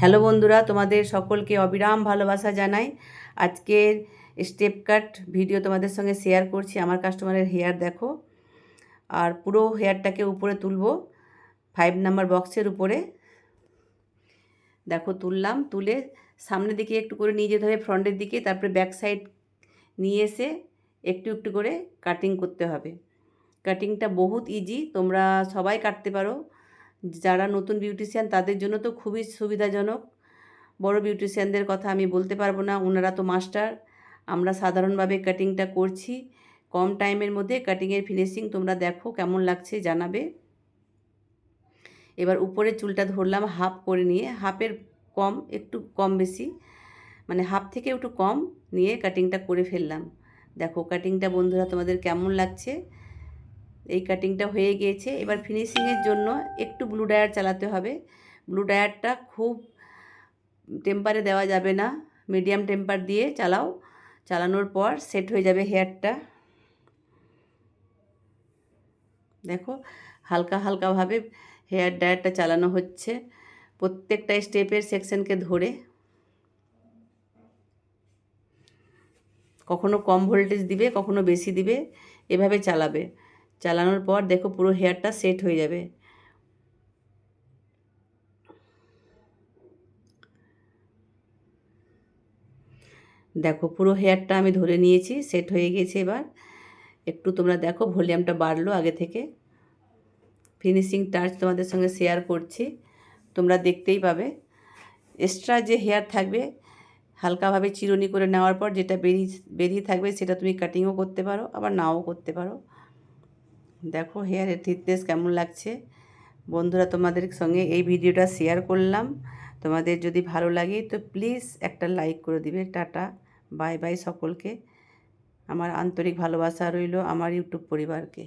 Hello বন্ধুরা, তোমাদের সকলকে অবিরাম ভালোবাসা জানাই। আজকের স্টেপ কাট ভিডিও তোমাদের সঙ্গে শেয়ার করছি। আমার কাস্টমারের হেয়ার দেখো, আর পুরো হেয়ারটাকে উপরে তুলবো 5 নাম্বার বক্সের উপরে। দেখো তুললাম, তুলে সামনের দিকে একটু করে নিয়ে যেতে হবে ফ্রন্টের দিকে, তারপরে ব্যাক সাইড নিয়ে এসে একটু একটু করে কাটিং করতে হবে। কাটিংটা বহুত ইজি, তোমরা সবাই কাটতে পারো। যারা নতুন বিউটিশিয়ান তাদের জন্য তো খুবই সুবিধাজনক। বড় বিউটিশিয়ানদের কথা আমি বলতে পারবো না, ওনারা তো মাস্টার। আমরা সাধারণভাবে কাটিংটা করছি, কম টাইমের মধ্যে কাটিংয়ের ফিনিশিং তোমরা দেখো কেমন লাগছে জানাবে। এবার উপরে চুলটা ধরলাম হাফ করে নিয়ে, হাফের কম, একটু কম বেশি, মানে হাফ থেকে একটু কম নিয়ে কাটিংটা করে ফেললাম। দেখো কাটিংটা বন্ধুরা তোমাদের কেমন লাগছে। এই কাটিংটা হয়ে গিয়েছে। এবার ফিনিশিংয়ের জন্য একটু ব্লু ডায়ার চালাতে হবে। ব্লু ডায়ারটা খুব টেম্পারে দেওয়া যাবে না, মিডিয়াম টেম্পার দিয়ে চালাও। চালানোর পর সেট হয়ে যাবে হেয়ারটা। দেখো হালকা হালকাভাবে হেয়ার ডায়ারটা চালানো হচ্ছে প্রত্যেকটা স্টেপের সেকশনকে ধরে। কখনো কম ভোল্টেজ দিবে, কখনো বেশি দিবে, এভাবে চালাবে। চালানোর পর দেখো পুরো হেয়ারটা সেট হয়ে যাবে। দেখো পুরো হেয়ারটা আমি ধরে নিয়েছি, সেট হয়ে গেছে। এবার একটু তোমরা দেখো ভলিউমটা বাড়লো আগে থেকে। ফিনিশিং টাচ তোমাদের সঙ্গে শেয়ার করছি, তোমরা দেখতেই পাবে। এক্সট্রা যে হেয়ার থাকবে হালকাভাবে চিরুনি করে নেওয়ার পর যেটা বেরিয়ে থাকবে সেটা তুমি কাটিংও করতে পারো, আবার নাও করতে পারো। দেখো হেয়ারের থিকনেস কেমন লাগছে। বন্ধুরা তোমাদের সঙ্গে এই ভিডিওটা শেয়ার করলাম। তোমাদের যদি ভালো লাগে তো প্লিজ একটা লাইক করে দিবে। টাটা, বাই বাই সকলকে। আমার আন্তরিক ভালোবাসা রইল আমার ইউটিউব পরিবারকে।